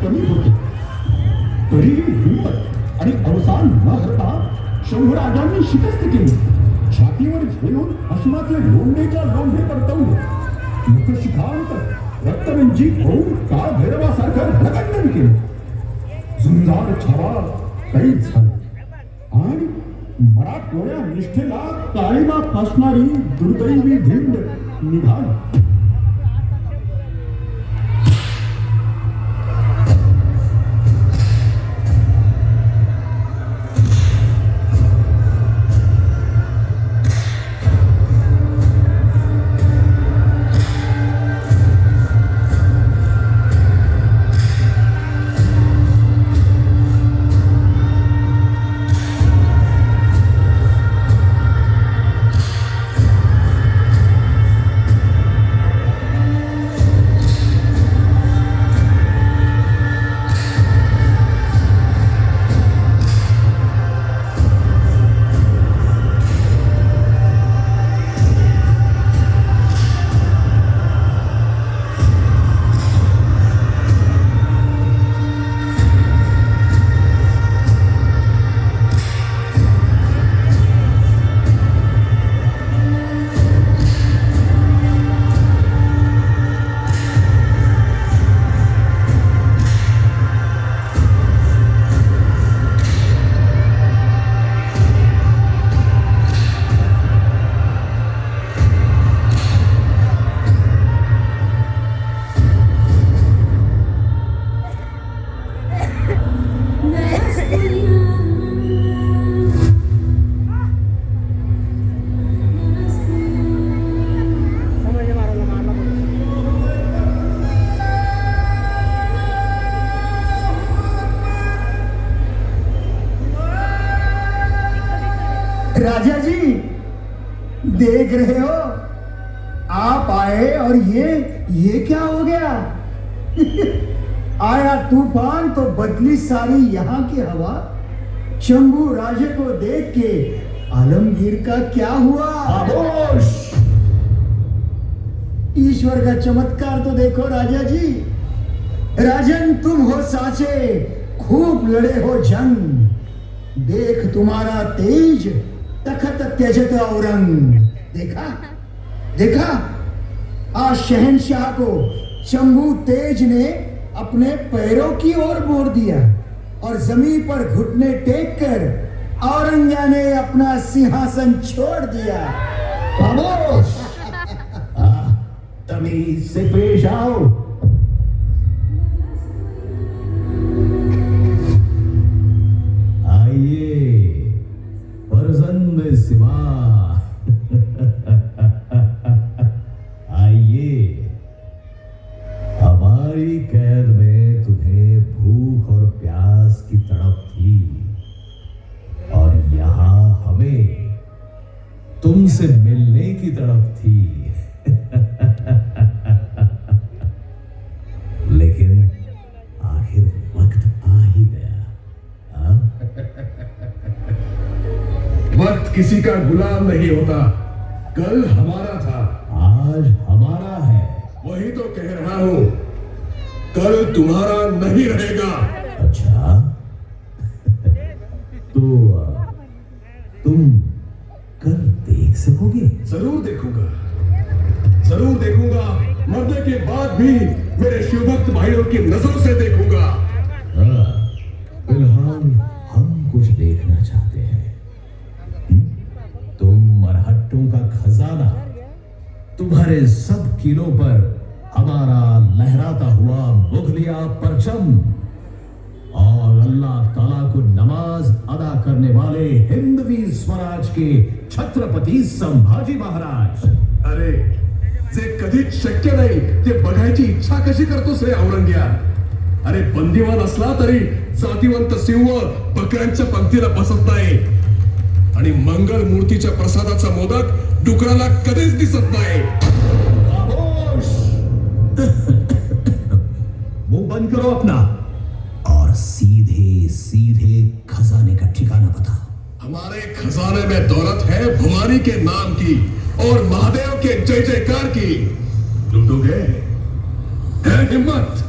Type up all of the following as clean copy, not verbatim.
कमी होते, तरी हिंमत आणि अवसान न करता शंभूराजांनी शिकस्त केली. छातीवर झेलून भस्माचे लोंढेच्या लोंढे परतवले. मुखशिखांत रक्तरंजित होऊन काळ भैरवासारखं धडकन केलं. झुंजार छावा कैद झाला आणि मराठमोळ्या निष्ठेला काळीमा फासणारी दुर्दैवी धिंड निघाली. राजा जी देख रहे हो, आप आए और ये क्या हो गया? आया तूफान तो बदली सारी यहाँ की हवा. शंभू राजे को देख के आलमगीर का क्या हुआ? खामोश! ईश्वर का चमत्कार तो देखो राजा जी. राजन तुम हो साचे, खूब लड़े हो जंग. देख तुम्हारा तेज तखत त्यजत औरंग. देखा देखा, आज शहंशाह को शंभू तेज ने अपने पैरों की ओर मोड़ दिया और जमीन पर घुटने टेक कर औरंगिया ने अपना सिंहासन छोड़ दिया. खामोश! तमीज से पेश आओ. सिवा आइए. हमारी कैद में तुम्हें भूख और प्यास की तड़प थी और यहां हमें तुमसे मिलने की तड़प थी. लेकिन आखिर वक्त आ ही गया. वक्त किसी का गुलाम नहीं होता. कल हमारा था, आज हमारा है. वही तो कह रहा हूं, कल तुम्हारा नहीं रहेगा. अच्छा तो तुम कल देख सकोगे? जरूर देखूंगा, जरूर देखूंगा. मरने के बाद भी मेरे शिवभक्त भाइयों की नजरों से देखूंगा. फिलहाल हम कुछ देखना चाहते हैं. तुम मरहट्टों का खजाना, तुम्हारे सब किलों पर हमारा लहराता हुआ मुगलिया परचम और अल्लाह ताला को नमाज अदा करने वाले हिंदवी स्वराज के छत्रपती संभाजी महाराज. अरे जे कधीच शक्य नाही ते बघायची इच्छा कशी करतोस रे औरंग्या? अरे बंदीवान असला तरी जातीवंत सिंह बकऱ्यांच्या पंक्तीला बसत नाही आणि मंगल मूर्तीच्या प्रसादाचा मोदक डुकराला कधीच दिसत नाही. मुंह बंद करो अपना और सीधे सीधे खजाने का ठिकाना बताओ. हमारे खजाने में दौलत है भवानी के नाम की और महादेव के जय जयकार की. लूटोगे? है हिम्मत?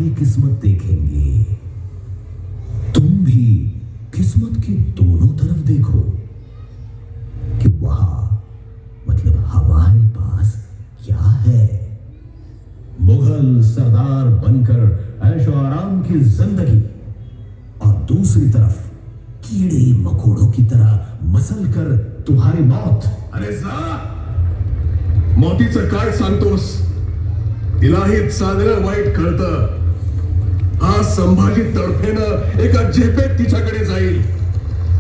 तुम्हारी किस्मत देखेंगे। तुम भी किस्मत की दोनों तरफ देखो कि वहां मतलब हमारे पास क्या है। मुगल सरदार बनकर ऐशो आराम की जिंदगी और दूसरी तरफ कीड़े मकोड़ों की तरह मसल कर तुम्हारी मौत। अरे जा, मौतीचं काय सांगतोस? तिलाही चांगलं वाईट कळतं. हा संभाजी तडफेनं एका झेपेत तिच्याकडे जाईल,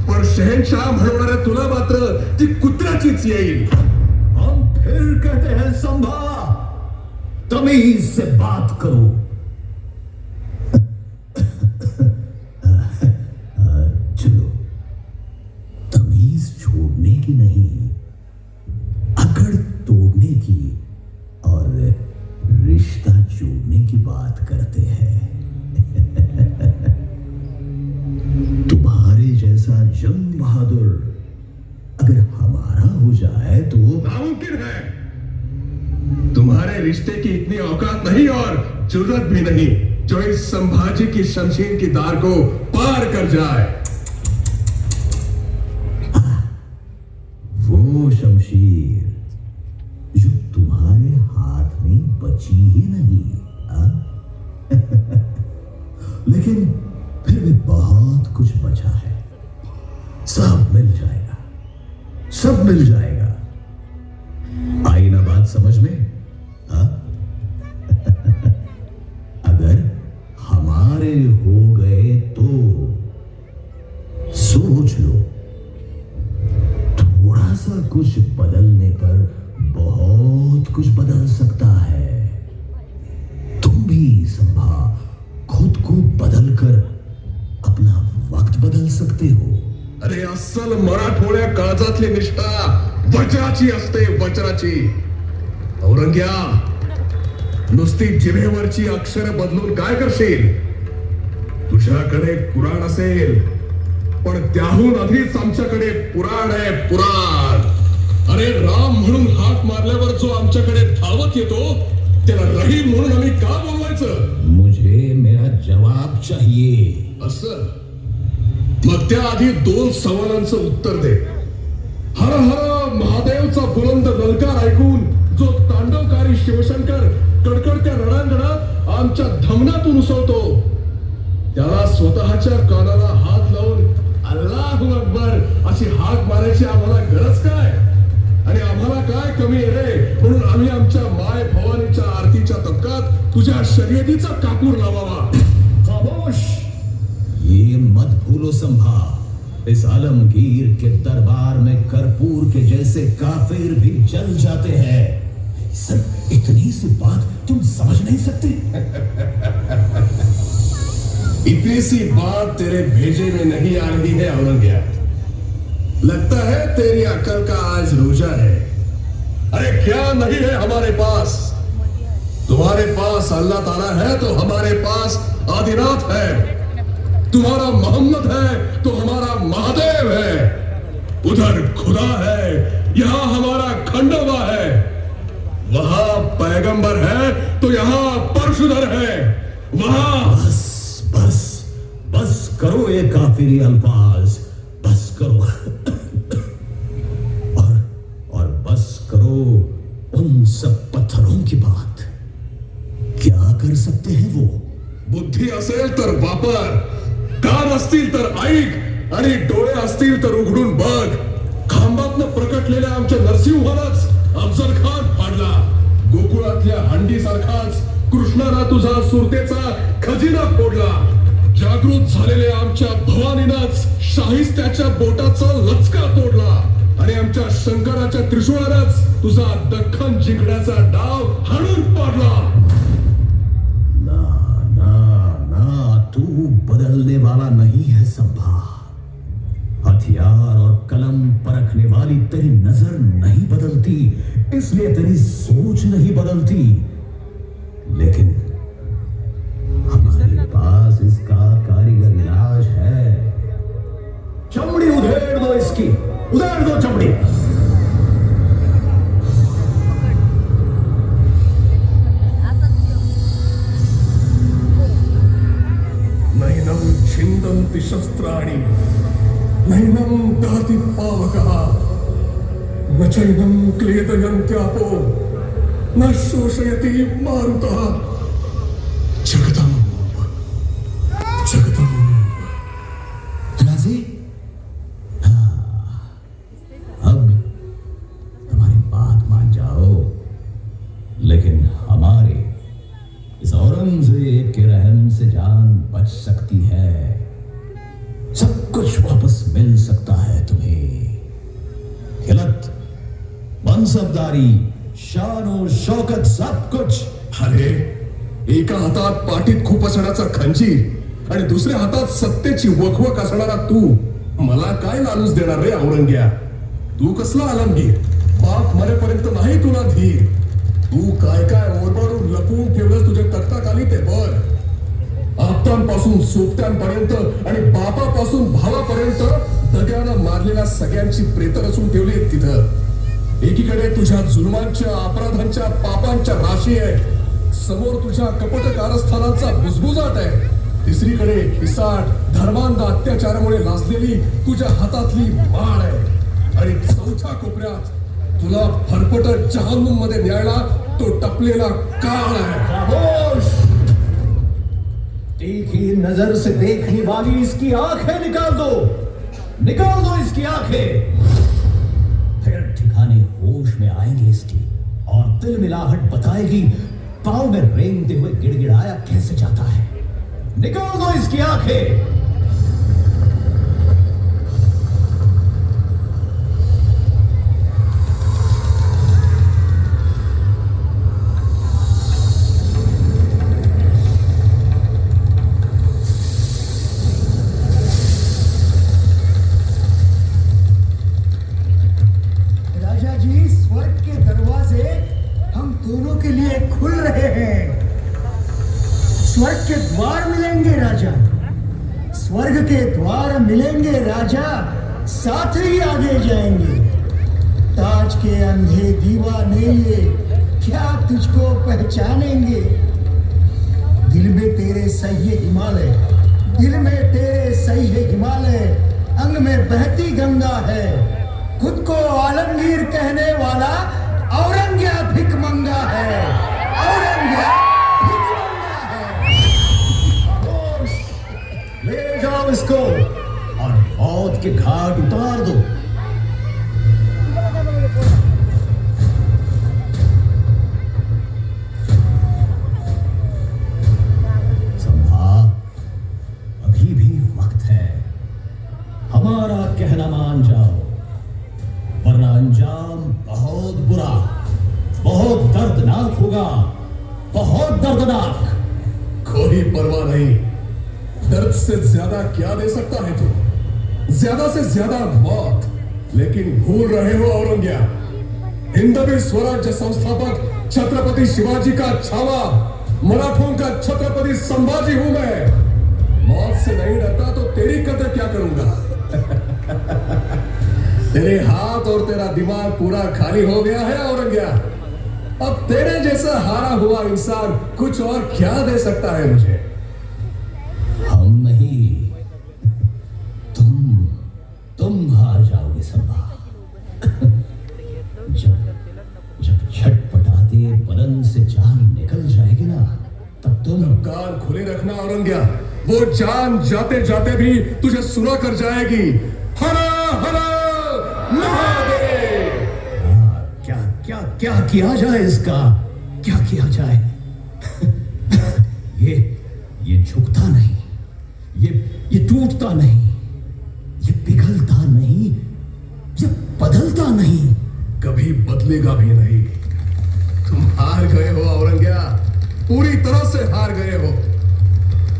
पण शहनशाह म्हणवणाऱ्या तुला मात्र ती कुत्र्याचीच येईल. हम फिर कहते हैं संभा, तमीज से बात करो। चलो, तमीज छोड़ने की नहीं, अकड़ तोड़ने की और रिश्ता जोड़ने की बात करते हैं। तुम्हारे जैसा जंग बहादुर अगर हमारा हो जाए तो नामुमकिन है. तुम्हारे रिश्ते की इतनी औकात नहीं और जरूरत भी नहीं जो इस संभाजी की शमशीर की धार को पार कर जाए. वो शमशीर जो तुम्हारे हाथ में बची ही नहीं, लेकिन फिर भी बहुत कुछ बचा है. सब मिल जाएगा, सब मिल जाएगा. आई ना बात समझ में? अगर हमारे हो गए तो सोच लो, थोड़ा सा कुछ बदलने पर बहुत कुछ बदल सकता है. तुम भी संभा खुद को बदलकर अपना वक्त बदल सकते हो. अरे अस्सल मराठवाड्या काळजातली निष्ठा वज्राची असते, वज्राची. औरंग्या, नुसती जिभेवरची अक्षर बदलून काय करशील? तुझ्याकडे कुराण असेल, पण त्याहून अधिक आमच्याकडे पुराण आहे, पुराण. अरे राम म्हणून हाक मारल्यावर जो आमच्याकडे धावत येतो त्याला रहीम म्हणून आम्ही का बोलवायचं? मुझे मेरा जवाब चाहिए. असं मग त्याआधी 2 सवालांचं उत्तर दे. हर हर महादेवचा बुलंद ललकार ऐकून जो तांडवकारी शिवशंकर कडकडत्या रणांगणात आमच्या धमनातून उसवतो, त्याला स्वतःच्या कानाला हात लावून अल्लाहू अकबर अशी हाक मारायची आम्हाला गरज काय? आणि आम्हाला काय कमी आहे रे म्हणून आम्ही आमच्या माय भवानीच्या आरतीच्या तबकात तुझ्या शर्यतीचा कापूर लावावा? खामोश. ये मत भूलो संभा, इस आलमगीर के दरबार में कर्पूर के जैसे काफिर भी जल जाते हैं. सिर्फ इतनी सी बात तुम समझ नहीं सकते? इतनी सी बात तेरे भेजे में नहीं आ रही है औरंग्या. लगता है तेरी अकल का आज रोजा है. अरे क्या नहीं है हमारे पास? तुम्हारे पास अल्लाह ताला है तो हमारे पास आदिनाथ है. तुम्हारा मोहम्मद है तो हमारा महादेव है. उधर खुदा है, यहां हमारा खंडोबा है. वहां पैगंबर है तो यहां परशुधर है. वहां बस बस बस करो ये काफिरी अल्फाज, बस करो. और बस करो उन सब पत्थरों की बात. क्या कर सकते हैं वो? बुद्धी असेल तर वापर, कान असतील तर ऐक आणि डोळे असतील तर उघडून बघ. खांबातनं प्रकटलेल्या आमच्या नरसिंहालाच अफजल खान फाडला. गोकुळातल्या हंडीसारखाच कृष्णाला तुझा सुरतेचा खजिना फोडला. जागृत झालेल्या आमच्या भवानीनंच शाहिस्त्याच्या बोटाचा लचका तोडला आणि आमच्या शंकराच्या त्रिशूळानंच तुझा दख्खन जिंकण्याचा डाव हाणून पाडला. ना ना ना, तू बदलने वाला नहीं है संभा. हथियार और कलम परखने वाली तेरी नजर नहीं बदलती, इसलिए तेरी सोच नहीं बदलती. लेकिन हमारे पास इसका कारीगर इलाज है. चमड़ी उधेड़ दो इसकी, उधेड़ दो चमड़ी. सन्ति शस्त्राणि नैनं दहति पावकः न चैनं क्लेदयन्त्यापो न शोषयति मारुतः जगदम्ब जगदम्ब। राजे, अब हमारी बात मान जाओ, लेकिन हमारे इस औरंगजेब के रहम से जान बच सकती है। सब कुछ वापस मिल सकता है तुम्हें। खिलत, मनसबदारी, शान और शौकत, सब कुछ। अरे एका हातात पाठीत खूप असण्याचा खंजीर आणि दुसऱ्या हातात सत्तेची वखवक असणारा तू मला काय लालूच देणार रे औरंग्या? तू कसला आलमगीर? बाप मरेपर्यंत नाही तुला धीर. तू काय काय ओरबाडून लपवून ठेवलंस तुझ्या तख्ताखाली ते बघ. आप्तांपासून सोबत्यांपर्यंत आणि बापापासून भावापर्यंत दग्यानं मारलेल्या सगळ्यांची प्रेत रचून ठेवली आहेत तिथं. एकीकडे तुझ्या जुलमांच्या, अपराधांच्या, पापांच्या राशी आहे. समोर तुझ्या कपट कारस्थानांचा बुजबुजाट आहे. तिसरीकडे पिसाट, धर्मांध अत्याचारामुळे लाजलेली तुझ्या हातातली माळ आहे. आणि चौथ्या कोपऱ्यात तुला फरफटत जहन्नुम मध्ये न्यायला तो टपलेला काळ आहे. खामोश! तीखी नजर से देखने वाली इसकी आंखें निकाल दो इसकी आंखें। फिर ठिकाने होश में आएंगे इसकी, और दिल मिलाहट बताएगी पाँव में रेंगते हुए गिड़गिड़ाया कैसे जाता है। निकाल दो इसकी आंखें। राजा जी, स्वर्ग के दरवाजे हम दोनों के लिए खुल रहे हैं। स्वर्ग के द्वार मिलेंगे राजा, स्वर्ग के द्वार मिलेंगे राजा, साथ ही आगे जाएंगे। ताज के अंधे दीवाने ये क्या तुझको पहचानेंगे? दिल में तेरे सही हिमालय, दिल में तेरे सही हिमालय, अंग में बहती गंगा है। खुद को आलमगीर कहने वाला औरंग्या भिकमंगा है, औरंग्या भिकमंगा है। खामोश! ले जाओ इसको और मौत के घाट उतार दो। संभा, अभी भी वक्त है। हमारा कहना मान जाओ, वरना अंजाम बहुत बुरा, बहुत दर्दनाक होगा, बहुत दर्दनाक। कोई परवाह नहीं। दर्द से ज्यादा क्या दे सकता है तू? ज्यादा से ज्यादा मौत। लेकिन भूल रहे हो औरंग्या, हिंदवी स्वराज्य संस्थापक छत्रपति शिवाजी का छावा, मराठों का छत्रपति संभाजी हूं मैं। मौत से नहीं डरता तो तेरी कदर क्या करूंगा? तेरे हाथ और तेरा दिमाग पूरा खाली हो गया है औरंग्या। अब तेरे जैसा हारा हुआ इंसान कुछ और क्या दे सकता है मुझे? हम नहीं, तुम हार जाओगे संभा। जब छटपटाते बदन से जान निकल जाएगी ना, तब तुम कान खुले रखना औरंग्या। वो जान जाते जाते भी तुझे सुना कर जाएगी। हरा हरा महादेव। क्या क्या क्या किया जाए इसका? क्या किया जाए? ये झुकता नहीं, ये टूटता नहीं, ये पिघलता नहीं, ये बदलता नहीं, कभी बदलेगा भी नहीं। तुम हार गए हो औरंग्या, पूरी तरह से हार गए हो।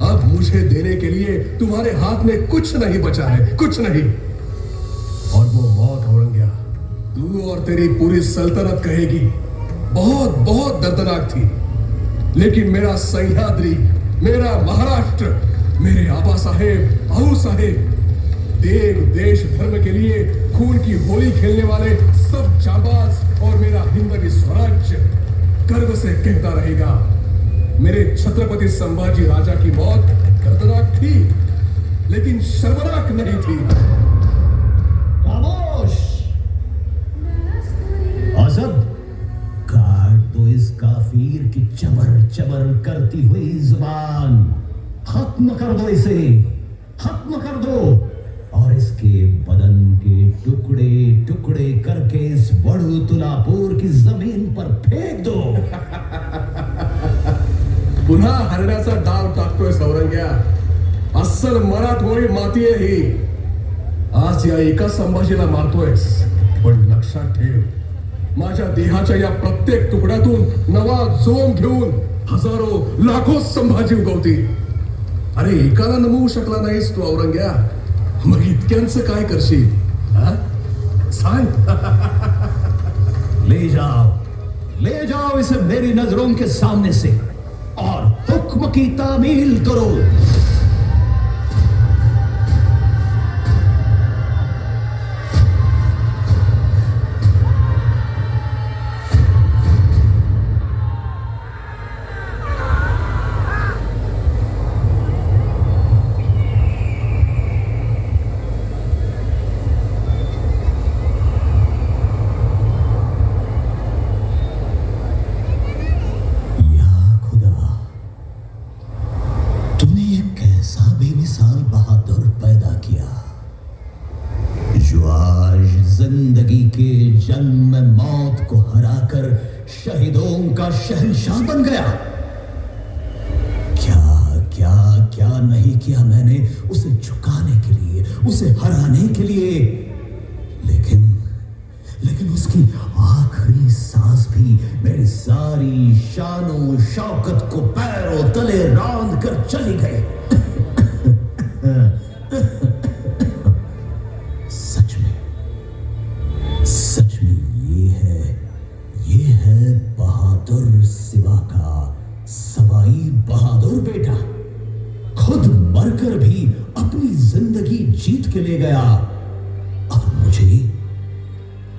अब मुझे देने के लिए तुम्हारे हाथ में कुछ नहीं बचा है, कुछ नहीं। और वो मौत औरंग्या, तू और तेरी पूरी सल्तनत कहेगी बहुत बहुत दर्दनाक थी। लेकिन मेरा सह्याद्री, मेरा महाराष्ट्र, मेरे आबा साहेब, आहू साहेब, देव देश धर्म के लिए खून की होली खेलने वाले सब जाबाज और मेरा हिंदवी स्वराज्य गर्व से कहता रहेगा, मेरे छत्रपति संभाजी राजा की मौत दर्दनाक थी, लेकिन शर्मनाक नहीं थी। खामोश! आजब, काट दो इस काफिर की चबर चबर करती हुई जुबान। खत्म कर दो इसे, खत्म कर दो, और इसके बदन के टुकड़े टुकड़े करके इस बड़ू तुलापुर की जमीन पर फेंक दो। पुन्हा हरण्याचा डाव टाकतोय औरंग्या। अस्सल मराठमोळी माती आहे ही। आज या एका संभाजीला मारतोयस, पण लक्षात ठेव, माझ्या देहाच्या या प्रत्येक तुकड्यातून नवा जोम घेऊन हजारो लाखो संभाजी उगवतील। अरे एकाला नमवू शकला नाहीस तू औरंग्या, मग इतक्यांचं काय करशील? हा? सांग। ले जाओ इसे मेरी नजरों के सामने से और हुक्म की तामील करो। जिंदगी के जन्म में मौत को हराकर शहीदों का शहंशाह बन गया। क्या क्या क्या नहीं किया मैंने उसे झुकाने के लिए, उसे हराने के लिए। लेकिन उसकी आखिरी सांस भी मेरी सारी शानो शौकत को पैरों तले रौंद कर चली गई। सच में ये है बहादुर सिवा का सवाई बहादुर बेटा। खुद मरकर भी अपनी जिंदगी जीत के ले गया,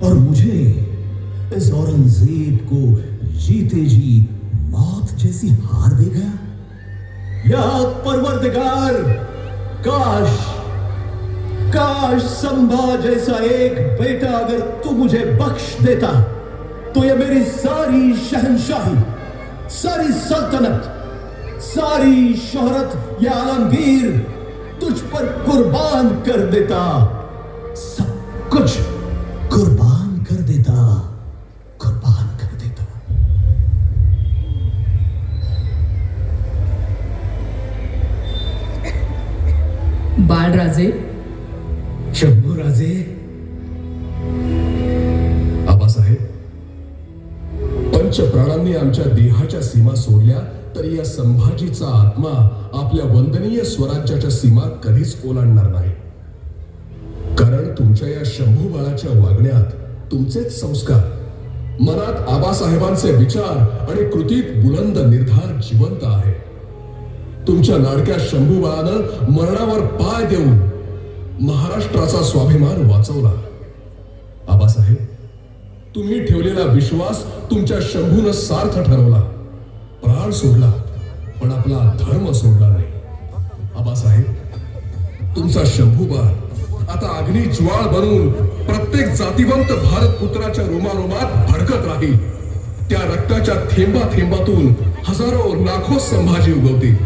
और मुझे इस औरंगजेब को जीते जी मौत जैसी हार दे गया। या परवरदिगार, काश संभा जैसा एक बेटा अगर तू मुझे बख्श देता तो ये मेरी सारी शहंशाही, सारी सल्तनत, सारी शोहरत, ये आलमगीर तुझ पर कुर्बान कर देता। सब कुछ कुर्बान कर देता। बाळराजे, शंभूराजे, आबासाहेब, पंच प्राणांनी आमच्या देहाच्या सीमा सोडल्या तरी या संभाजीचा आत्मा आपल्या वंदनीय स्वराज्याच्या सीमा कधीच ओलांडणार नाही। कारण तुमच्या या शंभू बाळाच्या वागण्यात तुमचेच संस्कार, मनात आबासाहेबांचे विचार आणि कृतीत बुलंद निर्धार जिवंत आहे। तुमच्या लाडक्या शंभू बाळानं मरणावर पाय देऊन महाराष्ट्राचा स्वाभिमान वाचवला। आबासाहेब, तुम्ही ठेवलेला विश्वास तुमच्या शंभूनं सार्थ ठरवला। प्राण सोडला पण आपला धर्म सोडला नाही। आबासाहेब, तुमचा शंभू बाळ आता अग्नी ज्वाळ बनून प्रत्येक जातिवंत भारत पुत्राच्या रोमारोमात भडकत राहील। त्या रक्ताच्या थेंबा थेंबातून हजारो लाखो संभाजी उगवतील।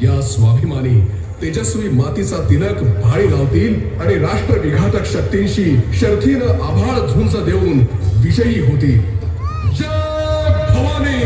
या स्वाभिमानी तेजस्वी मातीचा तिलक भाळी लावतील आणि राष्ट्र विघातक शक्तींशी शर्थीनं आभाळ झुंज देऊन विजयी होतील। जय भवानी।